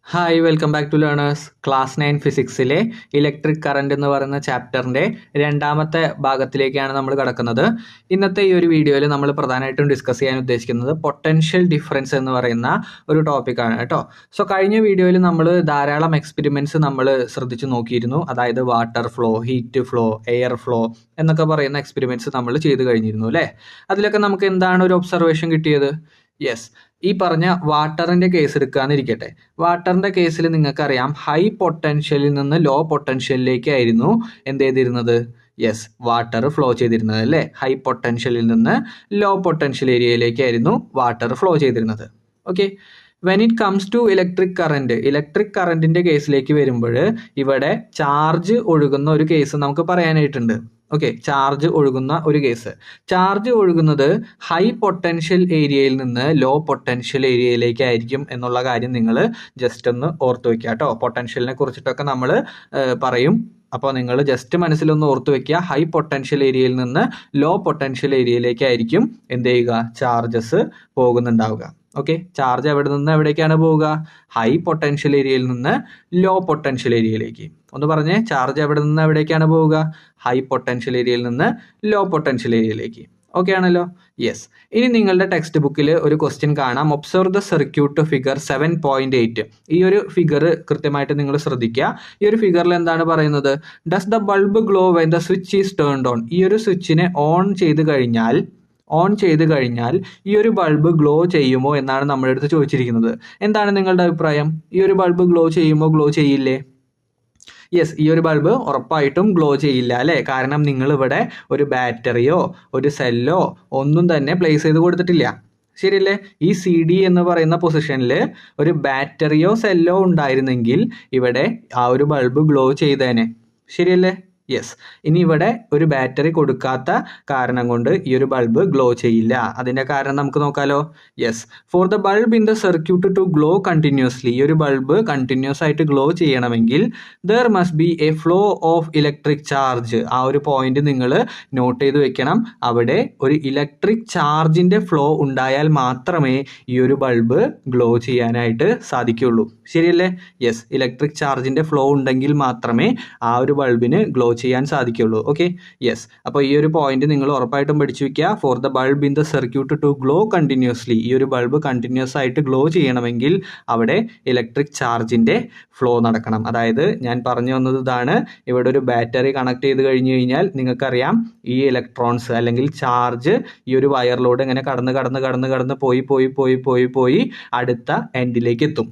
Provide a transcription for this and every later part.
Hi welcome back to learners. Class 9 ഫിസിക്സിലെ electric current എന്ന് പറയുന്ന ചാപ്റ്ററിൻ്റെ രണ്ടാമത്തെ ഭാഗത്തിലേക്കാണ് നമ്മൾ കിടക്കുന്നത്. ഇന്നത്തെ ഈ ഒരു വീഡിയോയിൽ നമ്മൾ പ്രധാനമായിട്ടും ഡിസ്കസ് ചെയ്യാൻ ഉദ്ദേശിക്കുന്നത് പൊട്ടൻഷ്യൽ ഡിഫറൻസ് എന്ന് പറയുന്ന ഒരു ടോപ്പിക്കാണ് കേട്ടോ. സോ കഴിഞ്ഞ വീഡിയോയിൽ നമ്മൾ ധാരാളം എക്സ്പെരിമെൻറ്റ്സ് നമ്മൾ ശ്രദ്ധിച്ചു നോക്കിയിരുന്നു. അതായത് water flow, heat flow, air flow എന്നൊക്കെ പറയുന്ന എക്സ്പെരിമെൻറ്റ്സ് നമ്മൾ ചെയ്ത് കഴിഞ്ഞിരുന്നു അല്ലേ. അതിലൊക്കെ നമുക്ക് എന്താണ് ഒരു ഒബ്സർവേഷൻ കിട്ടിയത്? യെസ്, ഈ പറഞ്ഞ വാട്ടറിൻ്റെ കേസ് എടുക്കാന്നിരിക്കട്ടെ. വാട്ടറിൻ്റെ കേസിൽ നിങ്ങൾക്കറിയാം ഹൈ പൊട്ടൻഷ്യലിൽ നിന്ന് ലോ പൊട്ടൻഷ്യലിലേക്കായിരുന്നു എന്ത് ചെയ്തിരുന്നത്? യെസ്, വാട്ടർ ഫ്ലോ ചെയ്തിരുന്നത് അല്ലേ. ഹൈ പൊട്ടൻഷ്യലിൽ നിന്ന് ലോ പൊട്ടൻഷ്യൽ ഏരിയയിലേക്കായിരുന്നു വാട്ടർ ഫ്ലോ ചെയ്തിരുന്നത്. Okay, when it comes to electric കറണ്ടിൻ്റെ കേസിലേക്ക് വരുമ്പോൾ ഇവിടെ ചാർജ് ഒഴുകുന്ന ഒരു കേസ് നമുക്ക് പറയാനായിട്ടുണ്ട്. ഓക്കെ, ചാർജ് ഒഴുകുന്ന ഒരു കേസ്. ചാർജ് ഒഴുകുന്നത് ഹൈ പൊട്ടൻഷ്യൽ ഏരിയയിൽ നിന്ന് ലോ പൊട്ടൻഷ്യൽ ഏരിയയിലേക്കായിരിക്കും എന്നുള്ള കാര്യം നിങ്ങൾ ജസ്റ്റ് ഒന്ന് ഓർത്ത് വയ്ക്കുക കേട്ടോ. പൊട്ടൻഷ്യലിനെ കുറിച്ചിട്ടൊക്കെ നമ്മൾ പറയും. അപ്പോൾ നിങ്ങൾ ജസ്റ്റ് മനസ്സിലൊന്ന് ഓർത്ത് വയ്ക്കുക. ഹൈ പൊട്ടൻഷ്യൽ ഏരിയയിൽ നിന്ന് ലോ പൊട്ടൻഷ്യൽ ഏരിയയിലേക്കായിരിക്കും എന്ത് ചെയ്യുക? ചാർജസ് പോകുന്നുണ്ടാവുക. ഓക്കെ, ചാർജ് എവിടെ നിന്ന് എവിടേക്കാണ് പോവുക? ഹൈ പൊട്ടൻഷ്യൽ ഏരിയയിൽ നിന്ന് ലോ പൊട്ടൻഷ്യൽ ഏരിയയിലേക്ക്. ഒന്ന് പറഞ്ഞേ, ചാർജ് എവിടെ നിന്ന് എവിടേക്കാണ് പോവുക? ഹൈ പൊട്ടൻഷ്യൽ ഏരിയയിൽ നിന്ന് ലോ പൊട്ടൻഷ്യൽ ഏരിയയിലേക്ക്. ഓക്കെ ആണല്ലോ? യെസ്. ഇനി നിങ്ങളുടെ ടെക്സ്റ്റ് ബുക്കിൽ ഒരു ക്വസ്റ്റ്യൻ കാണാം. Observe the circuit figure 7.8. ഈ ഒരു ഫിഗർ കൃത്യമായിട്ട് നിങ്ങൾ ശ്രദ്ധിക്കുക. ഈ ഒരു ഫിഗറിൽ എന്താണ് പറയുന്നത്? Does the bulb glow when the switch is turned on. ഈ ഒരു സ്വിച്ചിനെ ഓൺ ചെയ്ത് കഴിഞ്ഞാൽ ഈ ഒരു ബൾബ് ഗ്ലോ ചെയ്യുമോ എന്നാണ് നമ്മുടെ അടുത്ത് ചോദിച്ചിരിക്കുന്നത്. എന്താണ് നിങ്ങളുടെ അഭിപ്രായം? ഈ ഒരു ബൾബ് ഗ്ലോ ചെയ്യുമോ, ഗ്ലോ ചെയ്യില്ലേ? യെസ്, ഈ ഒരു ബൾബ് ഉറപ്പായിട്ടും ഗ്ലോ ചെയ്യില്ല അല്ലേ. കാരണം നിങ്ങളിവിടെ ഒരു ബാറ്ററിയോ ഒരു സെല്ലോ ഒന്നും തന്നെ പ്ലേസ് ചെയ്ത് കൊടുത്തിട്ടില്ല. ശരിയല്ലേ? ഈ CD എന്ന് പറയുന്ന പൊസിഷനിൽ ഒരു ബാറ്ററിയോ സെല്ലോ ഉണ്ടായിരുന്നെങ്കിൽ ഇവിടെ ആ ഒരു ബൾബ് ഗ്ലോ ചെയ്തേനെ. ശരിയല്ലേ? യെസ്. ഇനി ഇവിടെ ഒരു ബാറ്ററി കൊടുക്കാത്ത കാരണം കൊണ്ട് ഈ ഒരു ബൾബ് ഗ്ലോ ചെയ്യില്ല. അതിൻ്റെ കാരണം നമുക്ക് നോക്കാലോ. Yes, for the bulb in the circuit to glow continuously. ഈ ഒരു ബൾബ് കണ്ടിന്യൂസ് ആയിട്ട് ഗ്ലോ ചെയ്യണമെങ്കിൽ there must be a flow of electric charge. ആ ഒരു പോയിന്റ് നിങ്ങൾ നോട്ട് ചെയ്ത് വെക്കണം. അവിടെ ഒരു ഇലക്ട്രിക് ചാർജിൻ്റെ ഫ്ലോ ഉണ്ടായാൽ മാത്രമേ ഈ ഒരു ബൾബ് ഗ്ലോ ചെയ്യാനായിട്ട് സാധിക്കുള്ളൂ. ശരിയല്ലേ? യെസ്, ഇലക്ട്രിക് ചാർജിൻ്റെ ഫ്ലോ ഉണ്ടെങ്കിൽ മാത്രമേ ആ ഒരു ബൾബിന് ഗ്ലോ ചെയ്യാൻ സാധിക്കുള്ളൂ. Okay, yes. അപ്പോൾ ഈ ഒരു പോയിന്റ് നിങ്ങൾ ഉറപ്പായിട്ടും പഠിച്ചു വെക്കുക. For the bulb in the circuit to glow continuously. ഈ ഒരു ബൾബ് കണ്ടിന്യൂസ് ആയിട്ട് ഗ്ലോ ചെയ്യണമെങ്കിൽ അവിടെ ഇലക്ട്രിക് ചാർജിൻ്റെ ഫ്ലോ നടക്കണം. അതായത് ഞാൻ പറഞ്ഞു വന്നത് ഇതാണ്. ഇവിടെ ഒരു ബാറ്ററി കണക്ട് ചെയ്ത് കഴിഞ്ഞു കഴിഞ്ഞാൽ നിങ്ങൾക്കറിയാം ഈ ഇലക്ട്രോൺസ് അല്ലെങ്കിൽ ചാർജ് ഈ ഒരു വയറിലൂടെ ഇങ്ങനെ കടന്ന് പോയി അടുത്ത എൻഡിലേക്ക് എത്തും.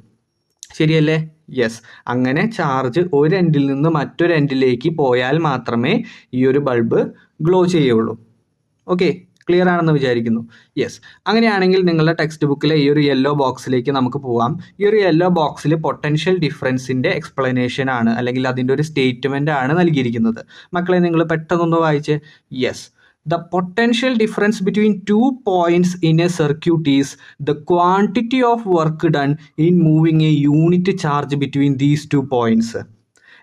ശരിയല്ലേ? യെസ്, അങ്ങനെ ചാർജ് ഒരു എൻഡിൽ നിന്ന് മറ്റൊരു എൻഡിലേക്ക് പോയാൽ മാത്രമേ ഈ ഒരു ബൾബ് ഗ്ലോ ചെയ്യുള്ളൂ. ഓക്കെ, ക്ലിയർ ആണെന്ന് വിചാരിക്കുന്നു. യെസ്, അങ്ങനെയാണെങ്കിൽ നിങ്ങളുടെ ടെക്സ്റ്റ് ബുക്കിലെ ഈ ഒരു യെല്ലോ ബോക്സിലേക്ക് നമുക്ക് പോവാം. ഈ ഒരു യെല്ലോ ബോക്സിൽ പൊട്ടൻഷ്യൽ ഡിഫറൻസിൻ്റെ എക്സ്പ്ലനേഷൻ ആണ് അല്ലെങ്കിൽ അതിൻ്റെ ഒരു സ്റ്റേറ്റ്മെൻ്റ് ആണ് നൽകിയിരിക്കുന്നത്. മക്കളെ നിങ്ങൾ പെട്ടെന്നൊന്ന് വായിച്ച്. Yes, the potential difference between 2 points in a circuit is the quantity of work done in moving a unit charge between these 2 points.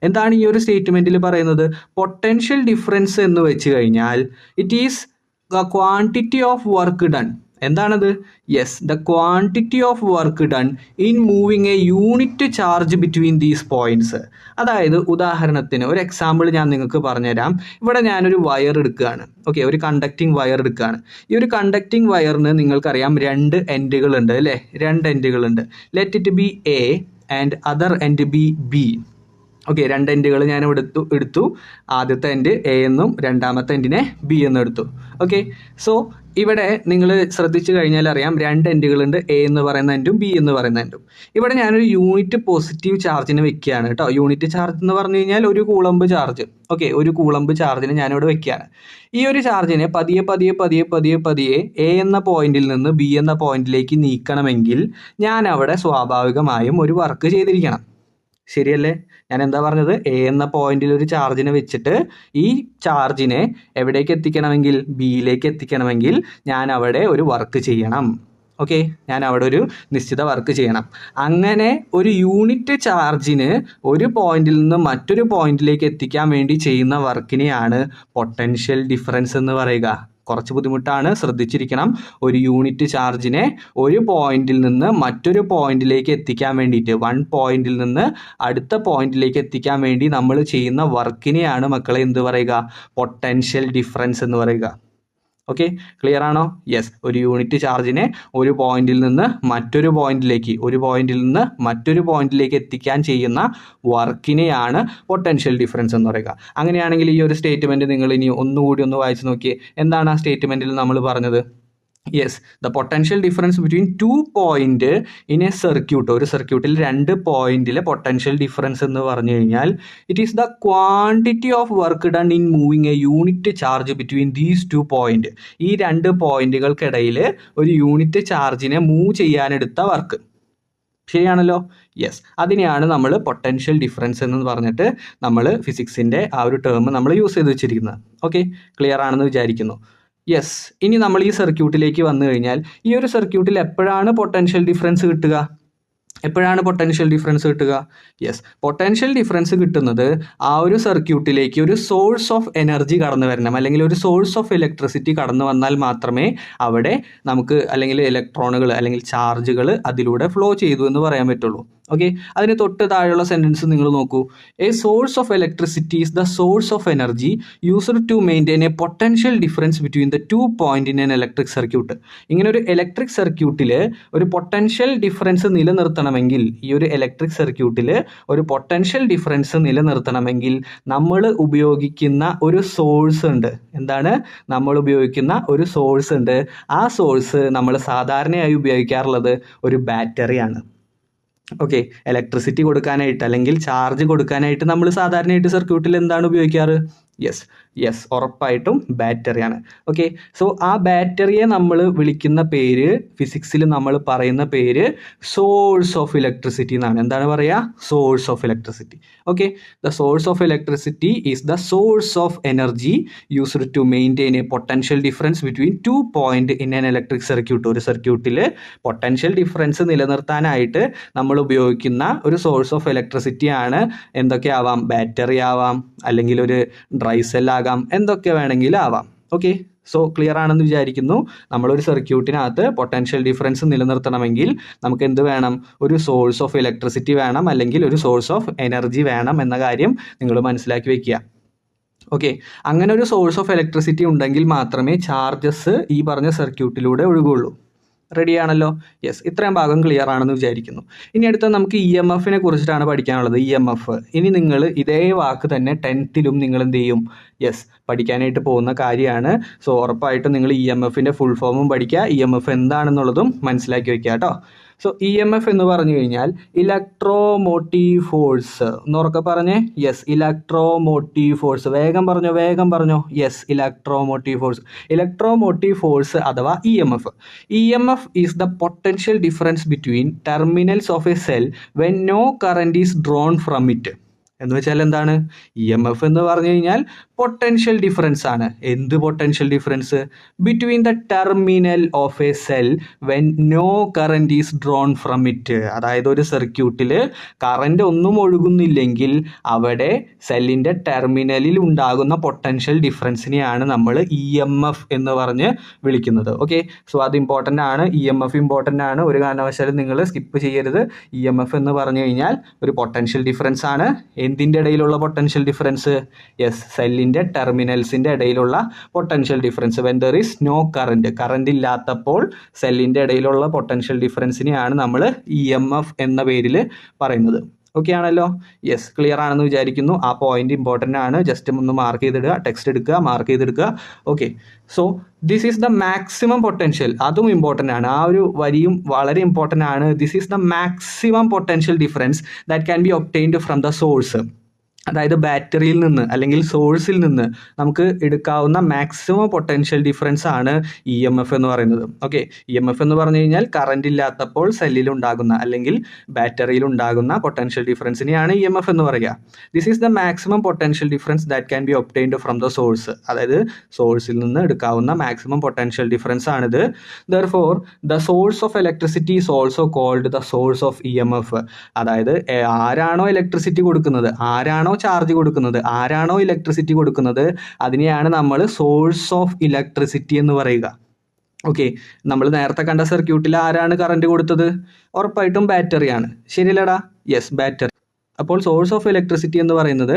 എന്താണ് ഈ ഒരു സ്റ്റേറ്റ്മെൻറ്റിൽ പറയുന്നത്? പൊട്ടൻഷ്യൽ ഡിഫറൻസ് എന്ന് വെച്ച് കഴിഞ്ഞാൽ it is the quantity of work done. എന്താണത്? Yes, the quantity of work done in moving a unit charge between these points. അതായത് ഉദാഹരണത്തിന് ഒരു എക്സാമ്പിൾ ഞാൻ നിങ്ങൾക്ക് പറഞ്ഞുതരാം. ഇവിടെ ഞാനൊരു വയർ എടുക്കുകയാണ്. ഓക്കെ, ഒരു കണ്ടക്റ്റിംഗ് വയർ എടുക്കുകയാണ്. ഈ ഒരു കണ്ടക്റ്റിംഗ് വയറിന് നിങ്ങൾക്കറിയാം 2 എൻഡുകളുണ്ട് അല്ലേ. 2 എൻഡുകളുണ്ട്. Let it be A and other end B B. Okay, 2 എൻഡുകൾ ഞാൻ എടുത്തു. ആദ്യത്തെ എൻഡ് എ എന്നും രണ്ടാമത്തെ എൻഡിനെ ബി എന്നും എടുത്തു. ഓക്കെ, സോ ഇവിടെ നിങ്ങൾ ശ്രദ്ധിച്ചു കഴിഞ്ഞാൽ അറിയാം 2 എൻഡുകളുണ്ട്. എ എന്ന് പറയുന്ന എൻഡും ബി എന്ന് പറയുന്ന എൻഡും. ഇവിടെ ഞാനൊരു യൂണിറ്റ് പോസിറ്റീവ് ചാർജിന് വെക്കുകയാണ് കേട്ടോ. യൂണിറ്റ് ചാർജ് എന്ന് പറഞ്ഞു കഴിഞ്ഞാൽ ഒരു കൂളമ്പ് ചാർജ്. ഓക്കെ, ഒരു കൂളമ്പ് ചാർജിന് ഞാനിവിടെ വെക്കുകയാണ്. ഈ ഒരു ചാർജിനെ പതിയെ എ എന്ന പോയിന്റിൽ നിന്ന് ബി എന്ന പോയിന്റിലേക്ക് നീക്കണമെങ്കിൽ ഞാൻ അവിടെ സ്വാഭാവികമായും ഒരു വർക്ക് ചെയ്തിരിക്കണം. ശരിയല്ലേ? ഞാൻ എന്താ പറഞ്ഞത്? എ എന്ന പോയിന്റിൽ ഒരു ചാർജിനെ വെച്ചിട്ട് ഈ ചാർജിനെ എവിടേക്ക് എത്തിക്കണമെങ്കിൽ ബിയിലേക്ക് എത്തിക്കണമെങ്കിൽ ഞാൻ അവിടെ ഒരു വർക്ക് ചെയ്യണം. ഓക്കെ, ഞാൻ അവിടെ ഒരു നിശ്ചിത വർക്ക് ചെയ്യണം. അങ്ങനെ ഒരു യൂണിറ്റ് ചാർജിന് ഒരു പോയിന്റിൽ നിന്ന് മറ്റൊരു പോയിന്റിലേക്ക് എത്തിക്കാൻ വേണ്ടി ചെയ്യുന്ന വർക്കിനെയാണ് പൊട്ടൻഷ്യൽ ഡിഫറൻസ് എന്ന് പറയുക. കുറച്ച് ബുദ്ധിമുട്ടാണ്, ശ്രദ്ധിച്ചിരിക്കണം. ഒരു യൂണിറ്റ് ചാർജിനെ ഒരു പോയിന്റിൽ നിന്ന് മറ്റൊരു പോയിന്റിലേക്ക് എത്തിക്കാൻ വേണ്ടിയിട്ട്, വൺ പോയിന്റിൽ നിന്ന് അടുത്ത പോയിന്റിലേക്ക് എത്തിക്കാൻ വേണ്ടി നമ്മൾ ചെയ്യുന്ന വർക്കിനെയാണ് മക്കളെ എന്ത് പറയുക? പൊട്ടൻഷ്യൽ ഡിഫറൻസ് എന്ന് പറയുക. ഓക്കെ, ക്ലിയർ ആണോ? യെസ്. ഒരു യൂണിറ്റ് ചാർജിനെ ഒരു പോയിന്റിൽ നിന്ന് മറ്റൊരു പോയിന്റിലേക്ക് എത്തിക്കാൻ ചെയ്യുന്ന വർക്കിനെയാണ് പൊട്ടൻഷ്യൽ ഡിഫറൻസ് എന്ന് പറയുക. അങ്ങനെയാണെങ്കിൽ ഈ ഒരു സ്റ്റേറ്റ്മെന്റ് നിങ്ങൾ ഇനി ഒന്നുകൂടി ഒന്ന് വായിച്ചു നോക്കിയേ. എന്താണ് ആ സ്റ്റേറ്റ്മെന്റിൽ നമ്മൾ പറഞ്ഞത്? Yes, the potential difference between 2 point in A circuit. ഒരു സർക്യൂട്ടിൽ 2 പോയിന്റിലെ പൊട്ടൻഷ്യൽ ഡിഫറൻസ് എന്ന് പറഞ്ഞു കഴിഞ്ഞാൽ it is the quantity of work done in moving a unit charge between these 2 point. ഈ 2 പോയിന്റുകൾക്കിടയിൽ ഒരു യൂണിറ്റ് ചാർജിനെ മൂവ് ചെയ്യാനെടുത്ത വർക്ക്. ശരിയാണല്ലോ? യെസ്, അതിനെയാണ് നമ്മൾ പൊട്ടൻഷ്യൽ ഡിഫറൻസ് എന്ന് പറഞ്ഞിട്ട് നമ്മൾ ഫിസിക്സിൻ്റെ ആ ഒരു ടേം നമ്മൾ യൂസ് ചെയ്ത് വെച്ചിരിക്കുന്നത്. ഓക്കെ, ക്ലിയർ ആണെന്ന് വിചാരിക്കുന്നു. യെസ്, ഇനി നമ്മൾ ഈ സർക്യൂട്ടിലേക്ക് വന്നു കഴിഞ്ഞാൽ ഈ ഒരു സർക്യൂട്ടിൽ എപ്പോഴാണ് പൊട്ടൻഷ്യൽ ഡിഫറൻസ് കിട്ടുക? യെസ്, പൊട്ടൻഷ്യൽ ഡിഫറൻസ് കിട്ടുന്നത് ആ ഒരു സർക്യൂട്ടിലേക്ക് ഒരു സോഴ്സ് ഓഫ് എനർജി കടന്നു വരണം, അല്ലെങ്കിൽ ഒരു സോഴ്സ് ഓഫ് ഇലക്ട്രിസിറ്റി കടന്നു വന്നാൽ മാത്രമേ അവിടെ നമുക്ക് അല്ലെങ്കിൽ ഇലക്ട്രോണുകൾ അല്ലെങ്കിൽ ചാർജുകൾ അതിലൂടെ ഫ്ലോ ചെയ്തു എന്ന് പറയാൻ പറ്റുള്ളൂ. ഓക്കെ, അതിന് തൊട്ട് താഴെയുള്ള സെൻറ്റൻസ് നിങ്ങൾ നോക്കൂ. A source of electricity is the source of energy used to maintain a potential difference between the 2 point in an electric circuit. ഇങ്ങനെ ഒരു ഇലക്ട്രിക് സർക്യൂട്ടിൽ ഒരു പൊട്ടൻഷ്യൽ ഡിഫറൻസ് നിലനിർത്തണമെങ്കിൽ, ഈ ഒരു ഇലക്ട്രിക് സർക്യൂട്ടിൽ ഒരു പൊട്ടൻഷ്യൽ ഡിഫറൻസ് നിലനിർത്തണമെങ്കിൽ നമ്മൾ ഉപയോഗിക്കുന്ന ഒരു സോഴ്സ് ഉണ്ട്. എന്താണ്? നമ്മൾ ഉപയോഗിക്കുന്ന ഒരു സോഴ്സ് ഉണ്ട്. ആ സോഴ്സ് നമ്മൾ സാധാരണയായി ഉപയോഗിക്കാറുള്ളത് ഒരു ബാറ്ററിയാണ്. ഓക്കെ, ഇലക്ട്രിസിറ്റി കൊടുക്കാനായിട്ട് അല്ലെങ്കിൽ ചാർജ് കൊടുക്കാനായിട്ട് നമ്മൾ സാധാരണയായിട്ട് സർക്യൂട്ടിൽ എന്താണ് ഉപയോഗിക്കാറ്? യെസ്, ഉറപ്പായിട്ടും ബാറ്ററിയാണ്. ഓക്കെ, സോ ആ ബാറ്ററിയെ നമ്മൾ വിളിക്കുന്ന പേര്, ഫിസിക്സിൽ നമ്മൾ പറയുന്ന പേര് സോഴ്സ് ഓഫ് ഇലക്ട്രിസിറ്റി എന്നാണ്. എന്താണ് പറയുക? Source of electricity. Okay, the source of electricity is the source of energy used to maintain a potential difference between 2 point in an electric circuit. ഒരു സർക്യൂട്ടിൽ പൊട്ടൻഷ്യൽ ഡിഫറൻസ് നിലനിർത്താനായിട്ട് നമ്മൾ ഉപയോഗിക്കുന്ന ഒരു സോഴ്സ് ഓഫ് ഇലക്ട്രിസിറ്റി ആണ് എന്തൊക്കെ ആവാം? ബാറ്ററി ആവാം, അല്ലെങ്കിൽ ഒരു ഡ്രൈ സെൽ ആകാം, എന്തൊക്കെ വേണമെങ്കിലും ആവാം. ഓക്കെ, സോ ക്ലിയർ ആണെന്ന് വിചാരിക്കുന്നു. നമ്മളൊരു സർക്യൂട്ടിനകത്ത് പൊട്ടൻഷ്യൽ ഡിഫറൻസ് നിലനിർത്തണമെങ്കിൽ നമുക്ക് എന്ത് വേണം? ഒരു സോഴ്സ് ഓഫ് ഇലക്ട്രിസിറ്റി വേണം, അല്ലെങ്കിൽ ഒരു സോഴ്സ് ഓഫ് എനർജി വേണം എന്ന കാര്യം നിങ്ങൾ മനസ്സിലാക്കി വെക്കുക. ഓക്കെ, അങ്ങനെ ഒരു സോഴ്സ് ഓഫ് ഇലക്ട്രിസിറ്റി ഉണ്ടെങ്കിൽ മാത്രമേ ചാർജസ് ഈ പറഞ്ഞ സർക്യൂട്ടിലൂടെ ഒഴുകുള്ളൂ. റെഡിയാണല്ലോ? യെസ്, ഇത്രയും ഭാഗം ക്ലിയർ ആണെന്ന് വിചാരിക്കുന്നു. ഇനി അടുത്ത നമുക്ക് EMF കുറിച്ചിട്ടാണ് പഠിക്കാനുള്ളത്. EMF, ഇനി നിങ്ങൾ ഇതേ വാക്ക് തന്നെ 10th നിങ്ങൾ എന്ത് ചെയ്യും? യെസ്, പഠിക്കാനായിട്ട് പോകുന്ന കാര്യമാണ്. സോ ഉറപ്പായിട്ടും നിങ്ങൾ EMF ഫുൾ ഫോമും പഠിക്കുക, EMF എന്താണെന്നുള്ളതും മനസ്സിലാക്കി വെക്കുക കേട്ടോ. സോ EMF എന്ന് പറഞ്ഞു കഴിഞ്ഞാൽ ഇലക്ട്രോമോട്ടീവ് ഫോഴ്സ്. ഒന്നുറക്കെ പറഞ്ഞേ. Yes, electromotive force. വേഗം പറഞ്ഞോ. യെസ്, ഇലക്ട്രോമോട്ടീവ് ഫോഴ്സ് അഥവാ EMF. EMF is the potential difference between terminals of a cell when no current is drawn from it. എന്ന് വെച്ചാൽ എന്താണ്? EMF എന്ന് പറഞ്ഞു കഴിഞ്ഞാൽ പൊട്ടൻഷ്യൽ ഡിഫറൻസ് ആണ്. എന്ത് potential difference? Between the terminal of a cell when no current is drawn from it. അതായത് ഒരു സർക്യൂട്ടിൽ കറന്റ് ഒന്നും ഒഴുകുന്നില്ലെങ്കിൽ അവിടെ സെല്ലിൻ്റെ ടെർമിനലിൽ ഉണ്ടാകുന്ന പൊട്ടൻഷ്യൽ ഡിഫറൻസിനെയാണ് നമ്മൾ EMF എന്ന് പറഞ്ഞ് വിളിക്കുന്നത്. ഓക്കെ, സോ അത് ഇമ്പോർട്ടൻ്റ് ആണ്. EMF ഇമ്പോർട്ടൻ്റ് ആണ്, ഒരു കാരണവശാലും നിങ്ങൾ സ്കിപ്പ് ചെയ്യരുത്. EMF എന്ന് പറഞ്ഞു കഴിഞ്ഞാൽ ഒരു പൊട്ടൻഷ്യൽ ഡിഫറൻസ് ആണ്. എന്തിൻ്റെ ഇടയിലുള്ള പൊട്ടൻഷ്യൽ ഡിഫറൻസ്? യെസ്, സെല്ലിൻ്റെ ടെർമിനൽസിൻ്റെ ഇടയിലുള്ള potential difference. When there is no current ഇല്ലാത്തപ്പോൾ സെല്ലിൻ്റെ ഇടയിലുള്ള പൊട്ടൻഷ്യൽ ഡിഫറൻസിനെയാണ് നമ്മൾ EMF എന്ന പേരിൽ പറയുന്നത്. ഓക്കെ ആണല്ലോ? യെസ്, ക്ലിയർ ആണെന്ന് വിചാരിക്കുന്നു. ആ പോയിന്റ് ഇമ്പോർട്ടൻ്റ് ആണ്. ജസ്റ്റ് ഒന്ന് മാർക്ക് ചെയ്തിടുക, ടെക്സ്റ്റ് എടുക്കുക, മാർക്ക് ചെയ്തെടുക്കുക. Okay, so this is the maximum potential. അതും ഇമ്പോർട്ടൻ്റ് ആണ്. ആ ഒരു വരിയും വളരെ ഇമ്പോർട്ടൻ്റ് ആണ്. This is the maximum potential difference that can be obtained from the source. അതായത് ബാറ്ററിയിൽ നിന്ന് അല്ലെങ്കിൽ സോഴ്സിൽ നിന്ന് നമുക്ക് എടുക്കാവുന്ന മാക്സിമം പൊട്ടൻഷ്യൽ ഡിഫറൻസ് ആണ് EMF എന്ന് പറയുന്നത്. ഓക്കെ, EMF എന്ന് പറഞ്ഞു കഴിഞ്ഞാൽ കറണ്ട് ഇല്ലാത്തപ്പോൾ സെല്ലിൽ ഉണ്ടാകുന്ന അല്ലെങ്കിൽ ബാറ്ററിയിൽ ഉണ്ടാകുന്ന പൊട്ടൻഷ്യൽ ഡിഫറൻസിനെയാണ് EMF എന്ന് പറയുക. This is the maximum potential difference that can be obtained from the source. അതായത് സോഴ്സിൽ നിന്ന് എടുക്കാവുന്ന മാക്സിമം പൊട്ടൻഷ്യൽ ഡിഫറൻസ് ആണിത്. Therefore the source of electricity is also called the source of EMF. അതായത് ആരാണോ ഇലക്ട്രിസിറ്റി കൊടുക്കുന്നത്, ആരാണോ ചാർജ് കൊടുക്കുന്നത്, ആരാണോ ഇലക്ട്രിസിറ്റി കൊടുക്കുന്നത് അതിനെയാണ് നമ്മൾ സോഴ്സ് ഓഫ് ഇലക്ട്രിസിറ്റി എന്ന് പറയുക. ഓക്കെ, നമ്മൾ നേരത്തെ കണ്ട സർക്യൂട്ടിൽ ആരാണ് കറണ്ട് കൊടുത്തത്? ഉറപ്പായിട്ടും ബാറ്ററിയാണ്. ശരിയല്ലടാ? Yes, battery. അപ്പോൾ സോഴ്സ് ഓഫ് ഇലക്ട്രിസിറ്റി എന്ന് പറയുന്നത്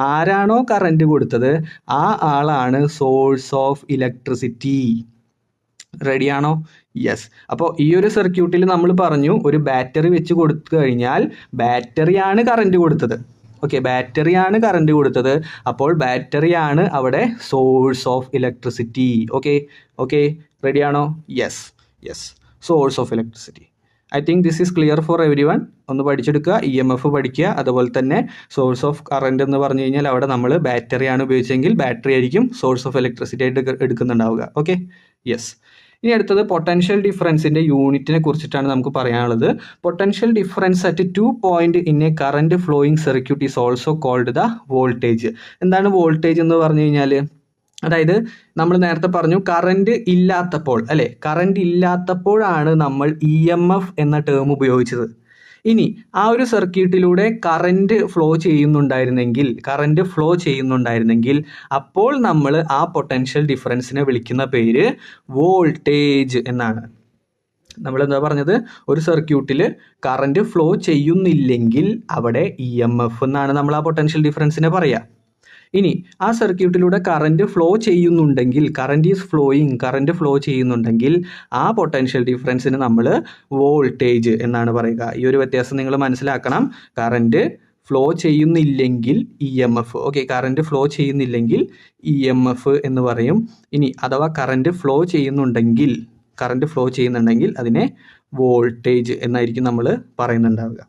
ആരാണോ കറണ്ട് കൊടുത്തത് ആ ആളാണ് സോഴ്സ് ഓഫ് ഇലക്ട്രിസിറ്റി. റെഡിയാണോ? യെസ്. അപ്പോൾ ഈ ഒരു സർക്യൂട്ടിൽ നമ്മൾ പറഞ്ഞു ഒരു ബാറ്ററി വെച്ച് കൊടുത്തു കഴിഞ്ഞാൽ ബാറ്ററിയാണ് കറണ്ട് കൊടുത്തത്. ഓക്കെ, ബാറ്ററിയാണ് കറണ്ട് കൊടുത്തത്. അപ്പോൾ ബാറ്ററിയാണ് അവിടെ സോഴ്സ് ഓഫ് ഇലക്ട്രിസിറ്റി. ഓക്കെ, റെഡിയാണോ? Yes, source of electricity. I think this is clear for every one. ഒന്ന് പഠിച്ചെടുക്കുക, EMF പഠിക്കുക. അതുപോലെ തന്നെ സോഴ്സ് ഓഫ് കറണ്ട് എന്ന് പറഞ്ഞു കഴിഞ്ഞാൽ അവിടെ നമ്മൾ ബാറ്ററിയാണ് ഉപയോഗിച്ചെങ്കിൽ ബാറ്ററി ആയിരിക്കും സോഴ്സ് ഓഫ് ഇലക്ട്രിസിറ്റി ആയിട്ട് എടുക്കുന്നുണ്ടാവുക. Okay, yes. ഇനി അടുത്തത് പൊട്ടൻഷ്യൽ ഡിഫറൻസിൻ്റെ യൂണിറ്റിനെ കുറിച്ചിട്ടാണ് നമുക്ക് പറയാനുള്ളത്. Potential difference at 2 point in a current flowing circuit is also called the voltage. എന്താണ് വോൾട്ടേജ് എന്ന് പറഞ്ഞു കഴിഞ്ഞാൽ, അതായത് നമ്മൾ നേരത്തെ പറഞ്ഞു കറണ്ട് ഇല്ലാത്തപ്പോൾ, അല്ലേ, കറണ്ട് ഇല്ലാത്തപ്പോഴാണ് നമ്മൾ EMF എന്ന ടേം ഉപയോഗിച്ചത്. ഇനി ആ ഒരു സർക്യൂട്ടിലൂടെ കറണ്ട് ഫ്ലോ ചെയ്യുന്നുണ്ടായിരുന്നെങ്കിൽ അപ്പോൾ നമ്മൾ ആ പൊട്ടൻഷ്യൽ ഡിഫറൻസിനെ വിളിക്കുന്ന പേര് വോൾട്ടേജ് എന്നാണ്. നമ്മൾ എന്താ പറഞ്ഞത്? ഒരു സർക്യൂട്ടിൽ കറണ്ട് ഫ്ലോ ചെയ്യുന്നില്ലെങ്കിൽ അവിടെ EMF എന്നാണ് നമ്മൾ ആ പൊട്ടൻഷ്യൽ ഡിഫറൻസിനെ പറയുക. ഇനി ആ സർക്യൂട്ടിലൂടെ കറണ്ട് ഫ്ലോ ചെയ്യുന്നുണ്ടെങ്കിൽ ആ പൊട്ടൻഷ്യൽ ഡിഫറൻസിന് നമ്മൾ വോൾട്ടേജ് എന്നാണ് പറയുക. ഈ ഒരു വ്യത്യാസം നിങ്ങൾ മനസ്സിലാക്കണം. കറണ്ട് ഫ്ലോ ചെയ്യുന്നില്ലെങ്കിൽ EMF. ഓക്കെ, കറണ്ട് ഫ്ലോ ചെയ്യുന്നില്ലെങ്കിൽ EMF എന്ന് പറയും. ഇനി അഥവാ കറണ്ട് ഫ്ലോ ചെയ്യുന്നുണ്ടെങ്കിൽ അതിനെ വോൾട്ടേജ് എന്നായിരിക്കും നമ്മൾ പറയുന്നുണ്ടാവുക.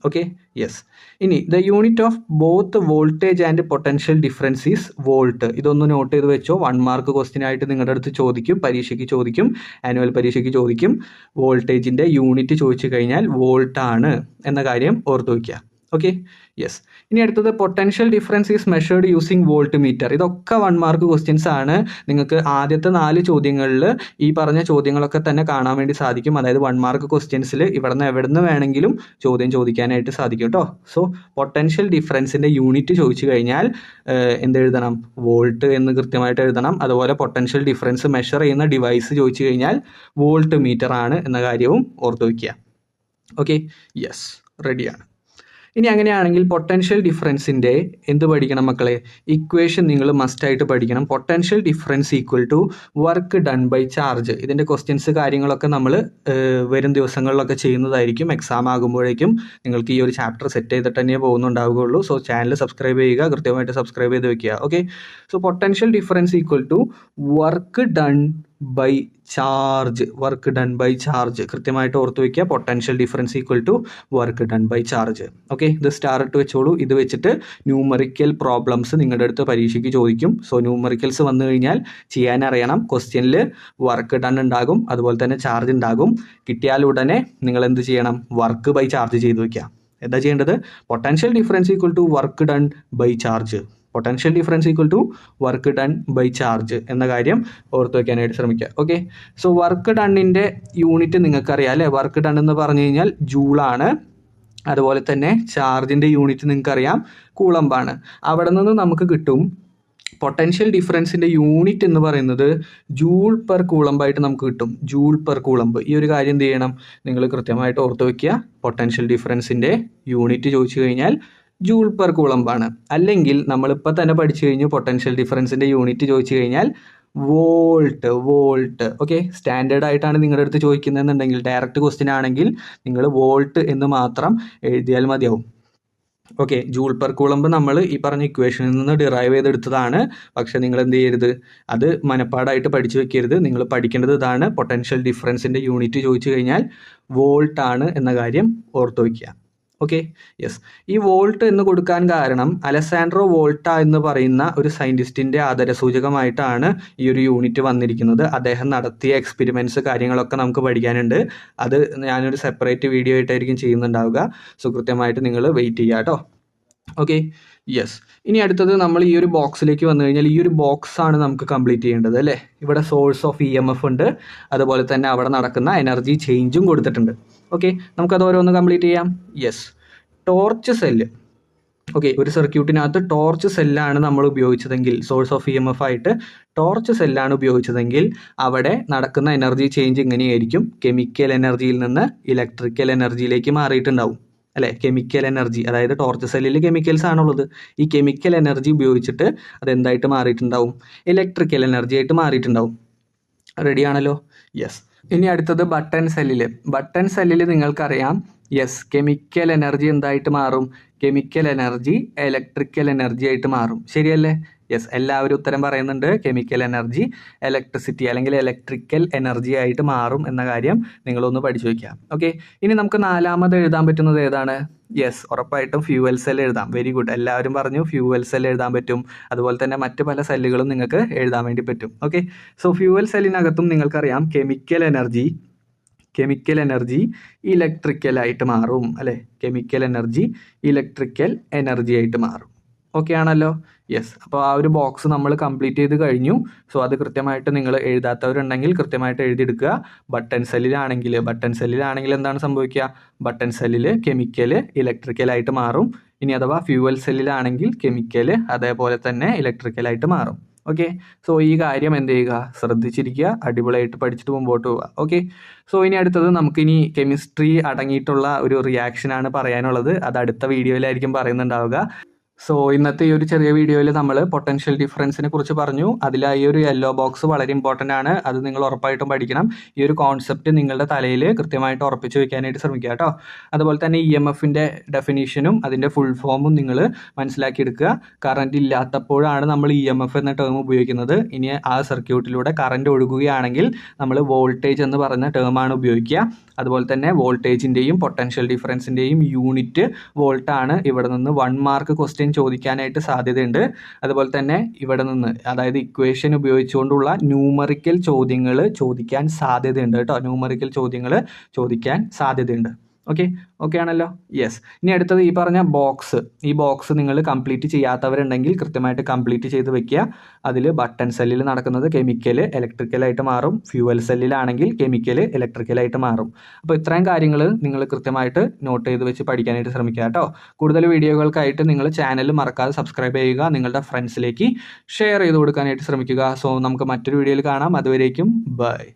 Okay, yes. ഇനി the unit of both voltage and potential difference is volt. ഇതൊന്ന് നോട്ട് ചെയ്ത് വെച്ചോ. 1 മാർക്ക് ക്വസ്റ്റ്യൻ ആയിട്ട് നിങ്ങളുടെ അടുത്ത് ചോദിക്കും, ആനുവൽ പരീക്ഷയ്ക്ക് ചോദിക്കും. വോൾട്ടേജിൻ്റെ യൂണിറ്റ് ചോദിച്ചു കഴിഞ്ഞാൽ വോൾട്ടാണ് എന്ന കാര്യം ഓർത്ത് വയ്ക്കുക. Okay, yes. ഇനി അടുത്തത് potential difference is measured using volt meter. ഇതൊക്കെ 1 മാർക്ക് ക്വസ്റ്റ്യൻസ് ആണ്. നിങ്ങൾക്ക് ആദ്യത്തെ 4 ചോദ്യങ്ങളിൽ ഈ പറഞ്ഞ ചോദ്യങ്ങളൊക്കെ തന്നെ കാണാൻ വേണ്ടി സാധിക്കും. അതായത് 1 മാർക്ക് ക്വസ്റ്റ്യൻസിൽ എവിടുന്ന് വേണമെങ്കിലും ചോദ്യം ചോദിക്കാനായിട്ട് സാധിക്കും കേട്ടോ. സോ പൊട്ടൻഷ്യൽ ഡിഫറൻസിൻ്റെ യൂണിറ്റ് ചോദിച്ചു കഴിഞ്ഞാൽ എന്തെഴുതണം? വോൾട്ട് എന്ന് കൃത്യമായിട്ട് എഴുതണം. അതുപോലെ പൊട്ടൻഷ്യൽ ഡിഫറൻസ് മെഷർ ചെയ്യുന്ന ഡിവൈസ് ചോദിച്ചു കഴിഞ്ഞാൽ വോൾട്ട് മീറ്റർ ആണ് എന്ന കാര്യവും ഓർത്ത് വയ്ക്കുക. ഓക്കെ, യെസ്, റെഡിയാണ്. ഇനി അങ്ങനെയാണെങ്കിൽ പൊട്ടൻഷ്യൽ ഡിഫറൻസിൻ്റെ എന്ത് പഠിക്കണം മക്കളെ? ഇക്വേഷൻ നിങ്ങൾ മസ്റ്റായിട്ട് പഠിക്കണം. Potential difference equal to work done by charge. ഇതിൻ്റെ ക്വസ്റ്റ്യൻസ് കാര്യങ്ങളൊക്കെ നമ്മൾ വരും ദിവസങ്ങളിലൊക്കെ ചെയ്യുന്നതായിരിക്കും. എക്സാം ആകുമ്പോഴേക്കും നിങ്ങൾക്ക് ഈ ഒരു ചാപ്റ്റർ സെറ്റ് ചെയ്തിട്ട് തന്നെ പോകുന്നുണ്ടാവുകയുള്ളൂ. സോ ചാനൽ സബ്സ്ക്രൈബ് ചെയ്യുക, കൃത്യമായിട്ട് സബ്സ്ക്രൈബ് ചെയ്ത് വെക്കുക. Okay, so potential difference equal to work done by charge. കൃത്യമായിട്ട് ഓർത്ത് വയ്ക്കുക. Potential difference equal to work done by charge. Okay, ഇത് സ്റ്റാർ ഇട്ട് വെച്ചോളൂ. ഇത് വെച്ചിട്ട് ന്യൂമറിക്കൽ പ്രോബ്ലംസ് നിങ്ങളുടെ അടുത്ത് പരീക്ഷയ്ക്ക് ചോദിക്കും. സോ ന്യൂമറിക്കൽസ് വന്നു കഴിഞ്ഞാൽ ചെയ്യാനറിയണം. ക്വസ്റ്റ്യനിൽ വർക്ക് ഡൺ ഉണ്ടാകും, അതുപോലെ തന്നെ ചാർജ് ഉണ്ടാകും. കിട്ടിയാൽ ഉടനെ നിങ്ങൾ എന്ത് ചെയ്യണം? വർക്ക് ബൈ ചാർജ് ചെയ്ത് വയ്ക്കുക. എന്താ ചെയ്യേണ്ടത്? Potential difference equal to work done by charge. എന്ന കാര്യം ഓർത്ത് വയ്ക്കാനായിട്ട് ശ്രമിക്കുക. ഓക്കെ, സോ വർക്ക് ഡണ്ണിൻ്റെ യൂണിറ്റ് നിങ്ങൾക്കറിയാം അല്ലേ? വർക്ക് ഡൺ എന്ന് പറഞ്ഞു കഴിഞ്ഞാൽ ജൂളാണ്. അതുപോലെ തന്നെ ചാർജിൻ്റെ യൂണിറ്റ് നിങ്ങൾക്കറിയാം, കൂളംബാണ്. അവിടെ നിന്ന് നമുക്ക് കിട്ടും പൊട്ടൻഷ്യൽ ഡിഫറൻസിൻ്റെ യൂണിറ്റ് എന്ന് പറയുന്നത് ജൂൾ പെർ കൂളംബായിട്ട് നമുക്ക് കിട്ടും. Joule per Coulomb. ഈ ഒരു കാര്യം എന്ത് ചെയ്യണം? നിങ്ങൾ കൃത്യമായിട്ട് ഓർത്ത് വയ്ക്കുക. പൊട്ടൻഷ്യൽ ഡിഫറൻസിൻ്റെ യൂണിറ്റ് ചോദിച്ചു കഴിഞ്ഞാൽ ജൂൾ പെർ കൂളംബാണ്. അല്ലെങ്കിൽ നമ്മളിപ്പോൾ തന്നെ പഠിച്ചു കഴിഞ്ഞു പൊട്ടൻഷ്യൽ ഡിഫറൻസിൻ്റെ യൂണിറ്റ് ചോദിച്ചു കഴിഞ്ഞാൽ വോൾട്ട്. ഓക്കെ, സ്റ്റാൻഡേർഡ് ആയിട്ടാണ് നിങ്ങളുടെ അടുത്ത് ചോദിക്കുന്നതെന്നുണ്ടെങ്കിൽ, ഡയറക്റ്റ് ക്വസ്റ്റ്യൻ ആണെങ്കിൽ നിങ്ങൾ വോൾട്ട് എന്ന് മാത്രം എഴുതിയാൽ മതിയാവും. ഓക്കെ, ജൂൾ പെർ കൂളംബ് നമ്മൾ ഈ പറഞ്ഞ ഇക്വേഷനിൽ നിന്ന് ഡിറൈവ് ചെയ്തെടുത്തതാണ്. പക്ഷേ നിങ്ങൾ എന്ത് ചെയ്യരുത്? അത് മനപ്പാടായിട്ട് പഠിച്ചു വെക്കരുത്. നിങ്ങൾ പഠിക്കേണ്ടത് ഇതാണ്. പൊട്ടൻഷ്യൽ ഡിഫറൻസിൻ്റെ യൂണിറ്റ് ചോദിച്ചു കഴിഞ്ഞാൽ വോൾട്ടാണ് എന്ന കാര്യം ഓർത്ത് വയ്ക്കുക. Okay, yes. ഈ വോൾട്ട് എന്ന് കൊടുക്കാൻ കാരണം അലസാൻഡ്രോ വോൾട്ട എന്ന് പറയുന്ന ഒരു സയൻറ്റിസ്റ്റിൻ്റെ ആദരസൂചകമായിട്ടാണ് ഈ ഒരു യൂണിറ്റ് വന്നിരിക്കുന്നത്. അദ്ദേഹം നടത്തിയ എക്സ്പെരിമെൻറ്റ്സ് കാര്യങ്ങളൊക്കെ നമുക്ക് പഠിക്കാനുണ്ട്. അത് ഞാനൊരു സെപ്പറേറ്റ് വീഡിയോ ആയിട്ടായിരിക്കും ചെയ്യുന്നുണ്ടാവുക. സോ കൃത്യമായിട്ട് നിങ്ങൾ വെയിറ്റ് ചെയ്യുക കേട്ടോ. Okay, yes. ഇനി അടുത്തത് നമ്മൾ ഈ ഒരു ബോക്സിലേക്ക് വന്നു കഴിഞ്ഞാൽ ഈ ഒരു ബോക്സ് ആണ് നമുക്ക് കംപ്ലീറ്റ് ചെയ്യേണ്ടത് അല്ലേ? ഇവിടെ സോഴ്സ് ഓഫ് EMF ഉണ്ട്, അതുപോലെ തന്നെ അവിടെ നടക്കുന്ന എനർജി ചേഞ്ചും കൊടുത്തിട്ടുണ്ട്. ഓക്കെ, നമുക്കത് ഓരോന്ന് കംപ്ലീറ്റ് ചെയ്യാം. യെസ്. ടോർച്ച് സെല്ല് ഓക്കെ, ഒരു സർക്യൂട്ടിനകത്ത് ടോർച്ച് സെല്ലാണ് നമ്മൾ ഉപയോഗിച്ചതെങ്കിൽ, സോഴ്സ് ഓഫ് EMF ആയിട്ട് ടോർച്ച് സെല്ലാണ് ഉപയോഗിച്ചതെങ്കിൽ അവിടെ നടക്കുന്ന എനർജി ചേഞ്ച് ഇങ്ങനെയായിരിക്കും. കെമിക്കൽ എനർജിയിൽ നിന്ന് ഇലക്ട്രിക്കൽ എനർജിയിലേക്ക് മാറിയിട്ടുണ്ടാവും അല്ലേ. കെമിക്കൽ എനർജി, അതായത് ടോർച്ച് സെല്ലിൽ കെമിക്കൽസ് ആണുള്ളത്. ഈ കെമിക്കൽ എനർജി ഉപയോഗിച്ചിട്ട് അതെന്തായിട്ട് മാറിയിട്ടുണ്ടാവും? ഇലക്ട്രിക്കൽ എനർജി ആയിട്ട് മാറിയിട്ടുണ്ടാവും. റെഡി ആണല്ലോ? യെസ്. ഇനി അടുത്തത് ബട്ടൺ സെല്ലിൽ. ബട്ടൺ സെല്ലിൽ നിങ്ങൾക്കറിയാം, യെസ്, കെമിക്കൽ എനർജി എന്തായിട്ട് മാറും? കെമിക്കൽ എനർജി ഇലക്ട്രിക്കൽ എനർജി ആയിട്ട് മാറും. ശരിയല്ലേ? യെസ്, എല്ലാവരും ഉത്തരം പറയുന്നുണ്ട്. കെമിക്കൽ എനർജി ഇലക്ട്രിസിറ്റി അല്ലെങ്കിൽ ഇലക്ട്രിക്കൽ എനർജി ആയിട്ട് മാറും എന്ന കാര്യം നിങ്ങളൊന്ന് പഠിച്ചു വയ്ക്കാം. ഓക്കെ, ഇനി നമുക്ക് നാലാമത് എഴുതാൻ പറ്റുന്നത് ഏതാണ്? യെസ്, ഉറപ്പായിട്ടും ഫ്യൂവൽ സെൽ എഴുതാം. വെരി ഗുഡ്, എല്ലാവരും പറഞ്ഞു ഫ്യൂവൽ സെൽ എഴുതാൻ പറ്റും. അതുപോലെ തന്നെ മറ്റ് പല സെല്ലുകളും നിങ്ങൾക്ക് എഴുതാൻ വേണ്ടി പറ്റും. ഓക്കെ, സോ ഫ്യൂവൽ സെല്ലിനകത്തും നിങ്ങൾക്കറിയാം കെമിക്കൽ എനർജി ഇലക്ട്രിക്കലായിട്ട് മാറും അല്ലേ. കെമിക്കൽ എനർജി ഇലക്ട്രിക്കൽ എനർജി ആയിട്ട് മാറും. ഓക്കെ ആണല്ലോ? യെസ്. അപ്പോൾ ആ ഒരു ബോക്സ് നമ്മൾ കംപ്ലീറ്റ് ചെയ്ത് കഴിഞ്ഞു. സോ അത് കൃത്യമായിട്ട് നിങ്ങൾ എഴുതാത്തവരുണ്ടെങ്കിൽ കൃത്യമായിട്ട് എഴുതിയെടുക്കുക. ബട്ടൺ സെല്ലിലാണെങ്കിൽ എന്താണ് സംഭവിക്കുക? ബട്ടൺ സെല്ലിൽ കെമിക്കൽ ഇലക്ട്രിക്കലായിട്ട് മാറും. ഇനി അഥവാ ഫ്യൂവൽ സെല്ലിലാണെങ്കിൽ കെമിക്കൽ അതേപോലെ തന്നെ ഇലക്ട്രിക്കലായിട്ട് മാറും. ഓക്കെ, സോ ഈ കാര്യം എന്ത് ചെയ്യുക? ശ്രദ്ധിച്ചിരിക്കുക, അടിപൊളിയായിട്ട് പഠിച്ചിട്ട് മുമ്പോട്ട് പോവുക. ഓക്കെ, സോ ഇനി അടുത്തത് നമുക്കിനി കെമിസ്ട്രി അടങ്ങിയിട്ടുള്ള ഒരു റിയാക്ഷനാണ് പറയാനുള്ളത്. അത് അടുത്ത വീഡിയോയിലായിരിക്കും പറയുന്നുണ്ടാവുക. സോ ഇന്നത്തെ ഈ ഒരു ചെറിയ വീഡിയോയിൽ നമ്മൾ പൊട്ടൻഷ്യൽ ഡിഫറൻസിനെ കുറിച്ച് പറഞ്ഞു. അതിൽ ഈ ഒരു യെല്ലോ ബോക്സ് വളരെ ഇമ്പോർട്ടൻ്റ് ആണ്. അത് നിങ്ങൾ ഉറപ്പായിട്ടും പഠിക്കണം. ഈ ഒരു കോൺസെപ്റ്റ് നിങ്ങളുടെ തലയിൽ കൃത്യമായിട്ട് ഉറപ്പിച്ച് വെക്കാനായിട്ട് ശ്രമിക്കുക കേട്ടോ. അതുപോലെ തന്നെ EMFൻ്റെ ഡെഫിനീഷനും അതിൻ്റെ ഫുൾ ഫോമും നിങ്ങൾ മനസ്സിലാക്കിയെടുക്കുക. കറണ്ട് ഇല്ലാത്തപ്പോഴാണ് നമ്മൾ EMF എന്ന ടേം ഉപയോഗിക്കുന്നത്. ഇനി ആ സർക്യൂട്ടിലൂടെ കറണ്ട് ഒഴുകുകയാണെങ്കിൽ നമ്മൾ വോൾട്ടേജ് എന്ന് പറഞ്ഞ ടേമാണ് ഉപയോഗിക്കുക. അതുപോലെ തന്നെ വോൾട്ടേജിൻ്റെയും പൊട്ടൻഷ്യൽ ഡിഫറൻസിൻ്റെയും യൂണിറ്റ് വോൾട്ടാണ്. ഇവിടെ നിന്ന് 1 മാർക്ക് ക്വസ്റ്റ്യൻ ചോദിക്കാനായിട്ട് സാധ്യതയുണ്ട്. അതുപോലെ തന്നെ ഇവിടെ നിന്ന്, അതായത് ഇക്വേഷൻ ഉപയോഗിച്ചുകൊണ്ടുള്ള ന്യൂമറിക്കൽ ചോദ്യങ്ങൾ ചോദിക്കാൻ സാധ്യതയുണ്ട് കേട്ടോ. ന്യൂമറിക്കൽ ചോദ്യങ്ങൾ ചോദിക്കാൻ സാധ്യതയുണ്ട്. ഓക്കെ ആണല്ലോ? യെസ്. ഇനി അടുത്തത് ഈ പറഞ്ഞ ഈ ബോക്സ് നിങ്ങൾ കംപ്ലീറ്റ് ചെയ്യാത്തവരുണ്ടെങ്കിൽ കൃത്യമായിട്ട് കംപ്ലീറ്റ് ചെയ്ത് വെക്കുക. അതിൽ ബട്ടൺ സെല്ലിൽ നടക്കുന്നത് കെമിക്കൽ ഇലക്ട്രിക്കലായിട്ട് മാറും. ഫ്യൂവൽ സെല്ലിലാണെങ്കിൽ കെമിക്കൽ ഇലക്ട്രിക്കലായിട്ട് മാറും. അപ്പോൾ ഇത്രയും കാര്യങ്ങൾ നിങ്ങൾ കൃത്യമായിട്ട് നോട്ട് ചെയ്ത് വെച്ച് പഠിക്കാനായിട്ട് ശ്രമിക്കുക കേട്ടോ. കൂടുതൽ വീഡിയോകൾക്കായിട്ട് നിങ്ങൾ ചാനൽ മറക്കാതെ സബ്സ്ക്രൈബ് ചെയ്യുക. നിങ്ങളുടെ ഫ്രണ്ട്സിലേക്ക് ഷെയർ ചെയ്ത് കൊടുക്കാനായിട്ട് ശ്രമിക്കുക. സോ നമുക്ക് മറ്റൊരു വീഡിയോയിൽ കാണാം. അതുവരേക്കും ബൈ.